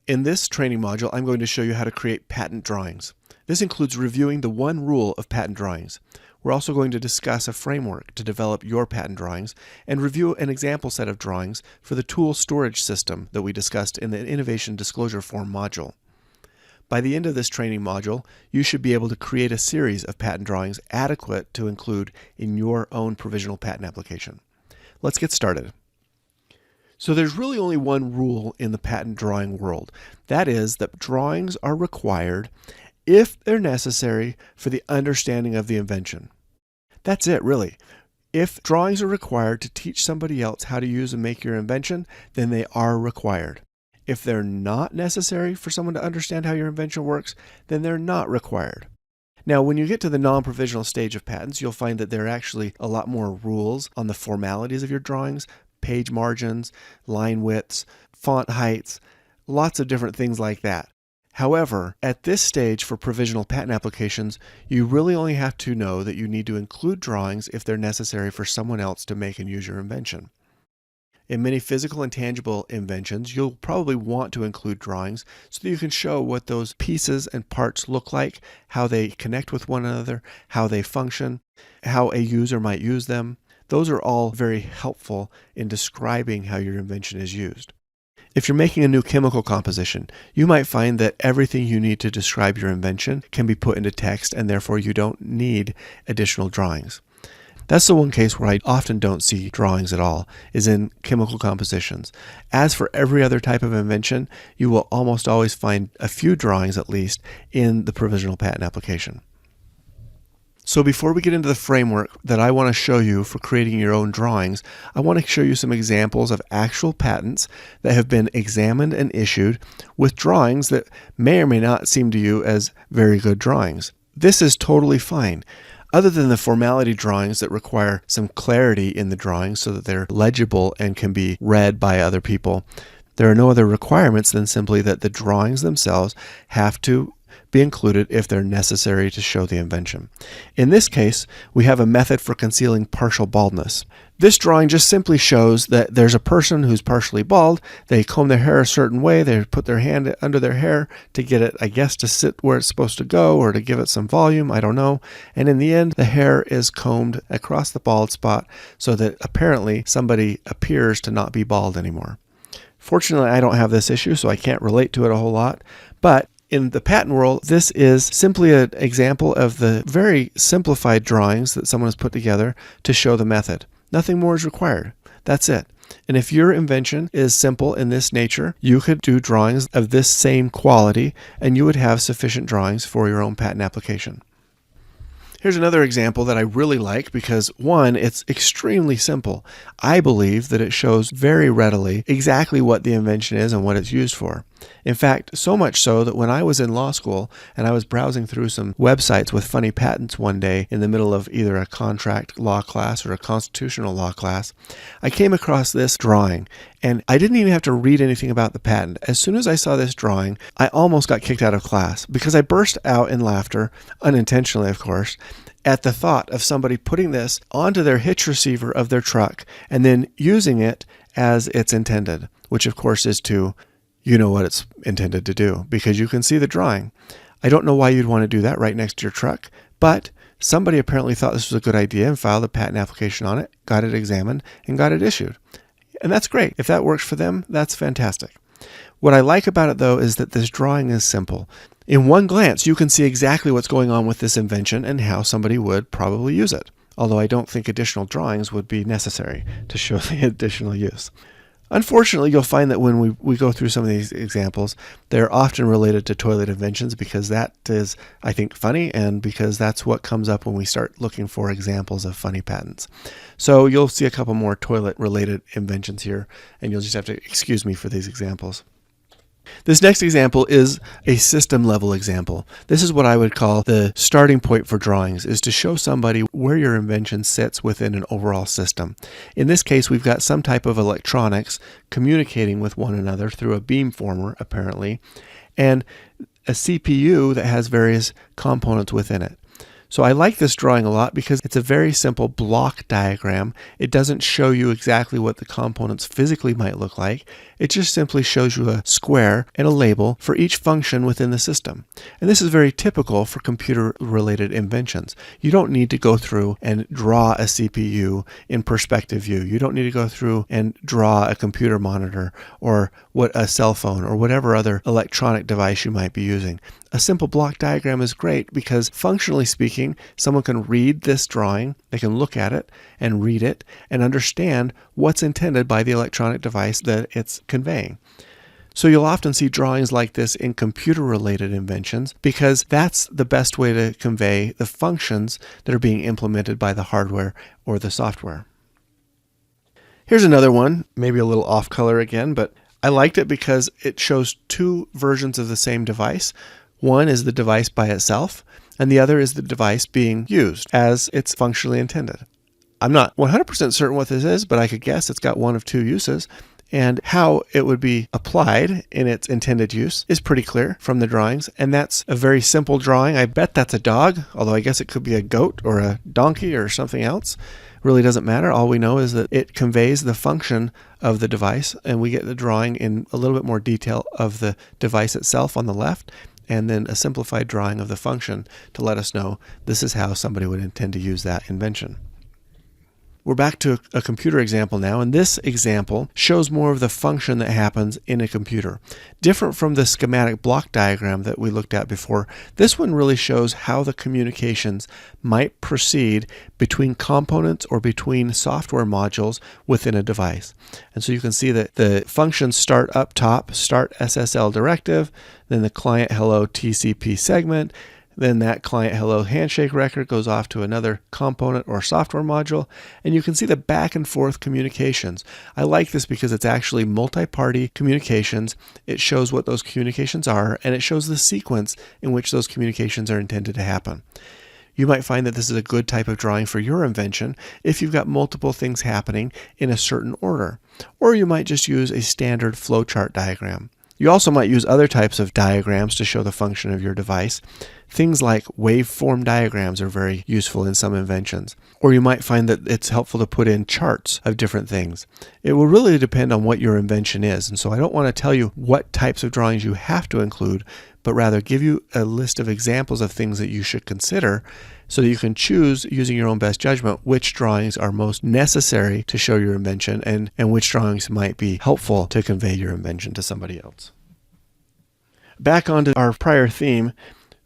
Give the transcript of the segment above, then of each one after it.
In this training module, I'm going to show you how to create patent drawings. This includes reviewing the one rule of patent drawings. We're also going to discuss a framework to develop your patent drawings and review an example set of drawings for the tool storage system that we discussed in the Innovation Disclosure Form module. By the end of this training module, you should be able to create a series of patent drawings adequate to include in your own provisional patent application. Let's get started. So there's really only one rule in the patent drawing world. That is that drawings are required if they're necessary for the understanding of the invention. That's it, really. If drawings are required to teach somebody else how to use and make your invention, then they are required. If they're not necessary for someone to understand how your invention works, then they're not required. Now, when you get to the non-provisional stage of patents, you'll find that there are actually a lot more rules on the formalities of your drawings, page margins, line widths, font heights, lots of different things like that. However, at this stage for provisional patent applications, you really only have to know that you need to include drawings if they're necessary for someone else to make and use your invention. In many physical and tangible inventions, you'll probably want to include drawings so that you can show what those pieces and parts look like, how they connect with one another, how they function, how a user might use them. Those are all very helpful in describing how your invention is used. If you're making a new chemical composition, you might find that everything you need to describe your invention can be put into text, and therefore you don't need additional drawings. That's the one case where I often don't see drawings at all, is in chemical compositions. As for every other type of invention, you will almost always find a few drawings at least in the provisional patent application. So before we get into the framework that I want to show you for creating your own drawings, I want to show you some examples of actual patents that have been examined and issued with drawings that may or may not seem to you as very good drawings. This is totally fine. Other than the formality drawings that require some clarity in the drawings so that they're legible and can be read by other people, there are no other requirements than simply that the drawings themselves have to be included if they're necessary to show the invention. In this case, we have a method for concealing partial baldness. This drawing just simply shows that there's a person who's partially bald. They comb their hair a certain way. They put their hand under their hair to get it, I guess, to sit where it's supposed to go or to give it some volume. I don't know. And in the end, the hair is combed across the bald spot so that apparently somebody appears to not be bald anymore. Fortunately, I don't have this issue, so I can't relate to it a whole lot. But in the patent world, this is simply an example of the very simplified drawings that someone has put together to show the method. Nothing more is required. That's it. And if your invention is simple in this nature, you could do drawings of this same quality, and you would have sufficient drawings for your own patent application. Here's another example that I really like because, one, it's extremely simple. I believe that it shows very readily exactly what the invention is and what it's used for. In fact, so much so that when I was in law school and I was browsing through some websites with funny patents one day in the middle of either a contract law class or a constitutional law class, I came across this drawing, and I didn't even have to read anything about the patent. As soon as I saw this drawing, I almost got kicked out of class because I burst out in laughter, unintentionally of course, at the thought of somebody putting this onto their hitch receiver of their truck and then using it as it's intended, which of course is to, you know what it's intended to do, because you can see the drawing. I don't know why you'd want to do that right next to your truck, but somebody apparently thought this was a good idea and filed a patent application on it, got it examined, and got it issued. And that's great. If that works for them, that's fantastic. What I like about it, though, is that this drawing is simple. In one glance, you can see exactly what's going on with this invention and how somebody would probably use it, although I don't think additional drawings would be necessary to show the additional use. Unfortunately, you'll find that when we go through some of these examples, they're often related to toilet inventions because that is, I think, funny, and because that's what comes up when we start looking for examples of funny patents. So you'll see a couple more toilet-related inventions here, and you'll just have to excuse me for these examples. This next example is a system-level example. This is what I would call the starting point for drawings, is to show somebody where your invention sits within an overall system. In this case, we've got some type of electronics communicating with one another through a beamformer, apparently, and a CPU that has various components within it. So I like this drawing a lot because it's a very simple block diagram. It doesn't show you exactly what the components physically might look like. It just simply shows you a square and a label for each function within the system. And this is very typical for computer-related inventions. You don't need to go through and draw a CPU in perspective view. You don't need to go through and draw a computer monitor or what a cell phone or whatever other electronic device you might be using. A simple block diagram is great because, functionally speaking, someone can read this drawing, they can look at it and read it and understand what's intended by the electronic device that it's conveying. So you'll often see drawings like this in computer-related inventions because that's the best way to convey the functions that are being implemented by the hardware or the software. Here's another one, maybe a little off color again, but I liked it because it shows two versions of the same device. One is the device by itself, and the other is the device being used as it's functionally intended. I'm not 100% certain what this is, but I could guess it's got one of two uses, and how it would be applied in its intended use is pretty clear from the drawings, and that's a very simple drawing. I bet that's a dog, although I guess it could be a goat or a donkey or something else. Really doesn't matter. All we know is that it conveys the function of the device, and we get the drawing in a little bit more detail of the device itself on the left, and then a simplified drawing of the function to let us know this is how somebody would intend to use that invention. We're back to a computer example now, and this example shows more of the function that happens in a computer. Different from the schematic block diagram that we looked at before, this one really shows how the communications might proceed between components or between software modules within a device. And so you can see that the functions start up top, start SSL directive, then the client hello TCP segment, then that client hello handshake record goes off to another component or software module, and you can see the back and forth communications. I like this because it's actually multi-party communications. It shows what those communications are, and it shows the sequence in which those communications are intended to happen. You might find that this is a good type of drawing for your invention if you've got multiple things happening in a certain order, or you might just use a standard flowchart diagram. You also might use other types of diagrams to show the function of your device. Things like waveform diagrams are very useful in some inventions. Or you might find that it's helpful to put in charts of different things. It will really depend on what your invention is, and so I don't want to tell you what types of drawings you have to include, but rather give you a list of examples of things that you should consider so that you can choose, using your own best judgment, which drawings are most necessary to show your invention and which drawings might be helpful to convey your invention to somebody else. Back onto our prior theme,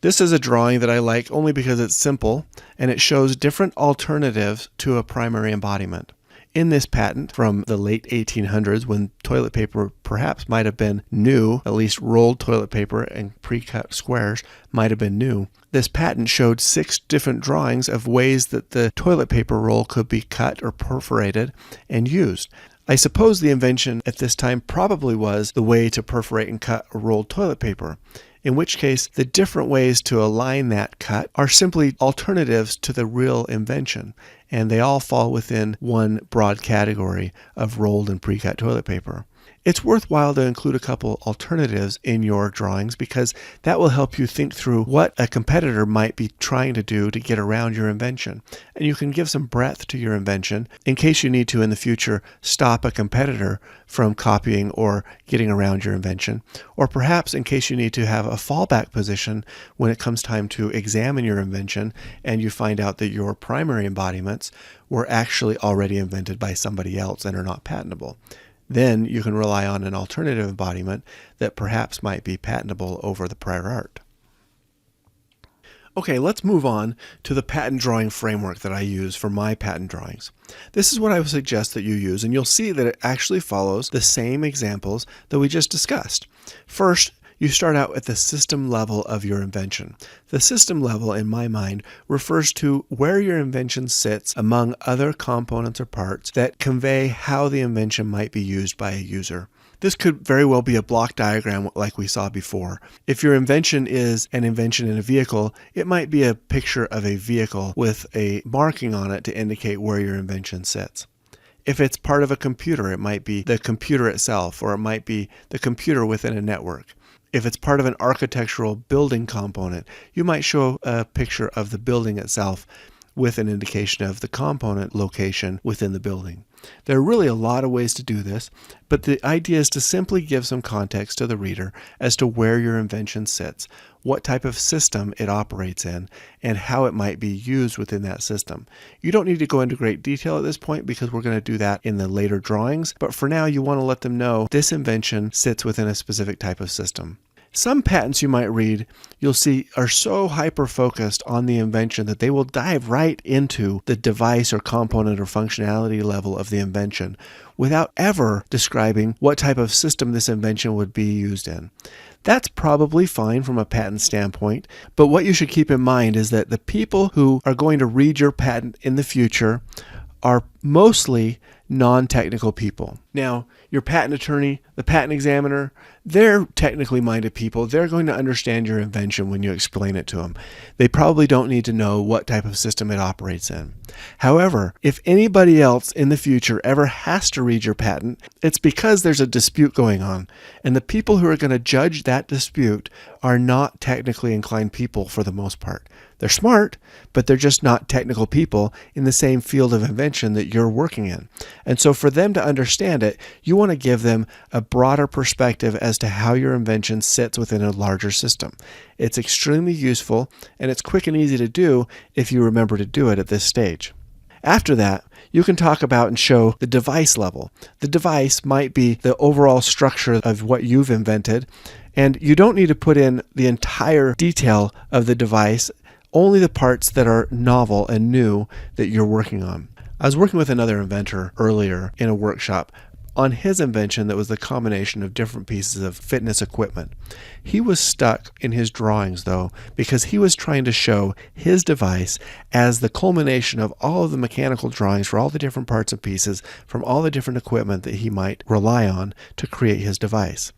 this is a drawing that I like only because it's simple and it shows different alternatives to a primary embodiment. In this patent from the late 1800s, when toilet paper perhaps might have been new, at least rolled toilet paper and pre-cut squares might have been new, this patent showed 6 different drawings of ways that the toilet paper roll could be cut or perforated and used. I suppose the invention at this time probably was the way to perforate and cut a rolled toilet paper, in which case the different ways to align that cut are simply alternatives to the real invention, and they all fall within one broad category of rolled and pre-cut toilet paper. It's worthwhile to include a couple alternatives in your drawings because that will help you think through what a competitor might be trying to do to get around your invention. And you can give some breadth to your invention in case you need to in the future stop a competitor from copying or getting around your invention, or perhaps in case you need to have a fallback position when it comes time to examine your invention and you find out that your primary embodiments were actually already invented by somebody else and are not patentable. Then you can rely on an alternative embodiment that perhaps might be patentable over the prior art. Okay, let's move on to the patent drawing framework that I use for my patent drawings. This is what I would suggest that you use, and you'll see that it actually follows the same examples that we just discussed. First, you start out at the system level of your invention. The system level, in my mind, refers to where your invention sits among other components or parts that convey how the invention might be used by a user. This could very well be a block diagram like we saw before. If your invention is an invention in a vehicle, it might be a picture of a vehicle with a marking on it to indicate where your invention sits. If it's part of a computer, it might be the computer itself, or it might be the computer within a network. If it's part of an architectural building component, you might show a picture of the building itself with an indication of the component location within the building. There are really a lot of ways to do this, but the idea is to simply give some context to the reader as to where your invention sits, what type of system it operates in, and how it might be used within that system. You don't need to go into great detail at this point because we're going to do that in the later drawings, but for now you want to let them know this invention sits within a specific type of system. Some patents you might read, you'll see, are so hyper-focused on the invention that they will dive right into the device or component or functionality level of the invention without ever describing what type of system this invention would be used in. That's probably fine from a patent standpoint, but what you should keep in mind is that the people who are going to read your patent in the future are mostly non-technical people. Now, your patent attorney, the patent examiner, they're technically minded people. They're going to understand your invention when you explain it to them. They probably don't need to know what type of system it operates in. However, if anybody else in the future ever has to read your patent, it's because there's a dispute going on. And the people who are going to judge that dispute are not technically inclined people for the most part. They're smart, but they're just not technical people in the same field of invention that you're working in. And so for them to understand it, you want to give them a broader perspective as to how your invention sits within a larger system. It's extremely useful, and it's quick and easy to do if you remember to do it at this stage. After that, you can talk about and show the device level. The device might be the overall structure of what you've invented, and you don't need to put in the entire detail of the device, only the parts that are novel and new that you're working on. I was working with another inventor earlier in a workshop on his invention that was the combination of different pieces of fitness equipment. He was stuck in his drawings though, because he was trying to show his device as the culmination of all of the mechanical drawings for all the different parts and pieces from all the different equipment that he might rely on to create his device.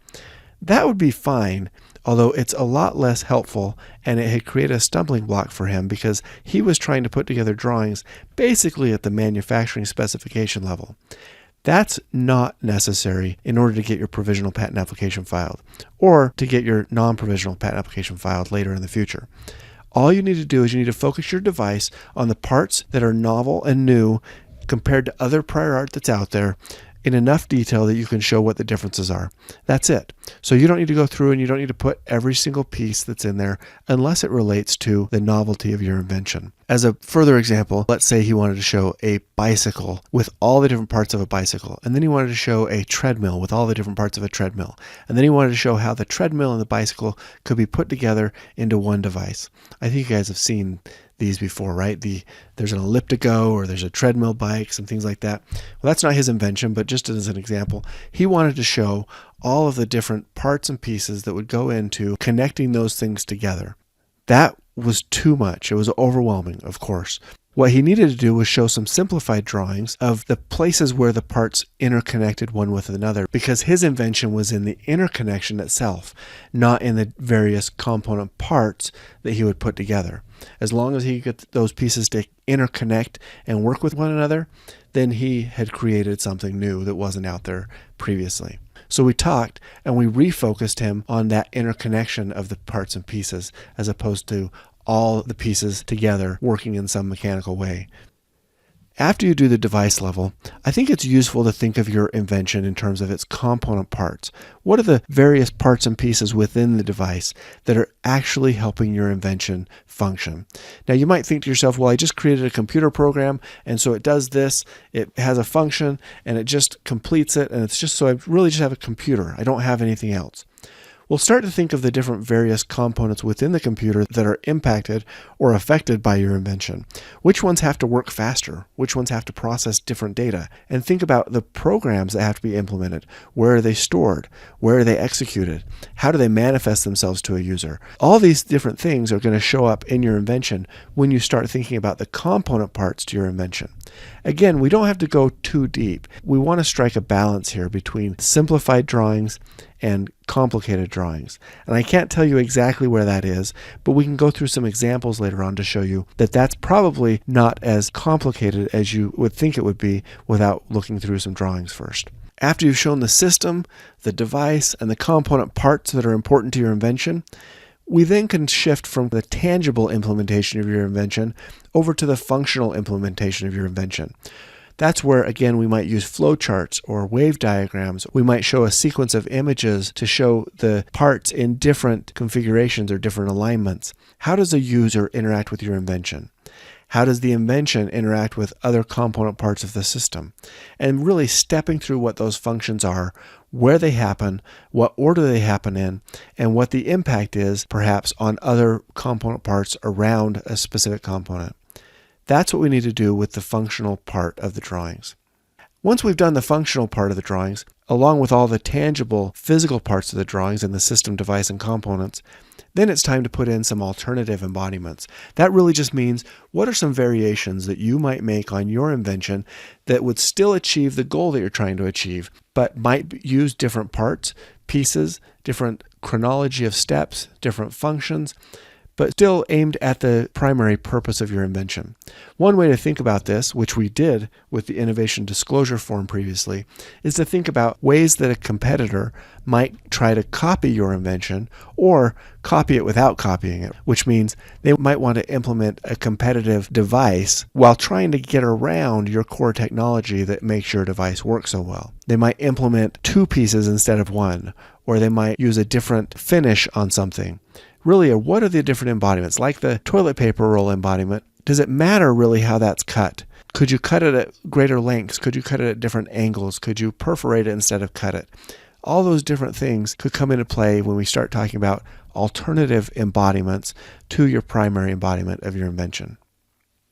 That would be fine, although it's a lot less helpful, and it had created a stumbling block for him because he was trying to put together drawings basically at the manufacturing specification level. That's not necessary in order to get your provisional patent application filed, or to get your non-provisional patent application filed later in the future. All you need to do is you need to focus your device on the parts that are novel and new compared to other prior art that's out there, in enough detail that you can show what the differences are. That's it. So you don't need to go through and you don't need to put every single piece that's in there unless it relates to the novelty of your invention. As a further example, let's say he wanted to show a bicycle with all the different parts of a bicycle, and then he wanted to show a treadmill with all the different parts of a treadmill, and then he wanted to show how the treadmill and the bicycle could be put together into one device. I think you guys have seen these before, right? There's an elliptico or there's a treadmill bike, some things like that. Well, that's not his invention, but just as an example, he wanted to show all of the different parts and pieces that would go into connecting those things together. That was too much. It was overwhelming, of course. What he needed to do was show some simplified drawings of the places where the parts interconnected one with another, because his invention was in the interconnection itself, not in the various component parts that he would put together. As long as he could get those pieces to interconnect and work with one another, then he had created something new that wasn't out there previously. So we talked and we refocused him on that interconnection of the parts and pieces as opposed to all the pieces together working in some mechanical way. After you do the device level, I think it's useful to think of your invention in terms of its component parts. What are the various parts and pieces within the device that are actually helping your invention function? Now you might think to yourself, well, I just created a computer program and so it does this, it has a function and it just completes it, and it's just so I really just have a computer. I don't have anything else. We'll start to think of the different various components within the computer that are impacted or affected by your invention. Which ones have to work faster? Which ones have to process different data? And think about the programs that have to be implemented. Where are they stored? Where are they executed? How do they manifest themselves to a user? All these different things are going to show up in your invention when you start thinking about the component parts to your invention. Again, we don't have to go too deep. We want to strike a balance here between simplified drawings and complicated drawings. And I can't tell you exactly where that is, but we can go through some examples later on to show you that that's probably not as complicated as you would think it would be without looking through some drawings first. After you've shown the system, the device, and the component parts that are important to your invention, we then can shift from the tangible implementation of your invention over to the functional implementation of your invention. That's where, again, we might use flowcharts or wave diagrams. We might show a sequence of images to show the parts in different configurations or different alignments. How does a user interact with your invention? How does the invention interact with other component parts of the system? And really stepping through what those functions are, where they happen, what order they happen in, and what the impact is, perhaps, on other component parts around a specific component. That's what we need to do with the functional part of the drawings. Once we've done the functional part of the drawings, along with all the tangible physical parts of the drawings and the system, device, and components, then it's time to put in some alternative embodiments. That really just means, what are some variations that you might make on your invention that would still achieve the goal that you're trying to achieve, but might use different parts, pieces, different chronology of steps, different functions, but still aimed at the primary purpose of your invention. One way to think about this, which we did with the innovation disclosure form previously, is to think about ways that a competitor might try to copy your invention or copy it without copying it, which means they might want to implement a competitive device while trying to get around your core technology that makes your device work so well. They might implement two pieces instead of one, or they might use a different finish on something. Really, what are the different embodiments? Like the toilet paper roll embodiment, does it matter really how that's cut? Could you cut it at greater lengths? Could you cut it at different angles? Could you perforate it instead of cut it? All those different things could come into play when we start talking about alternative embodiments to your primary embodiment of your invention.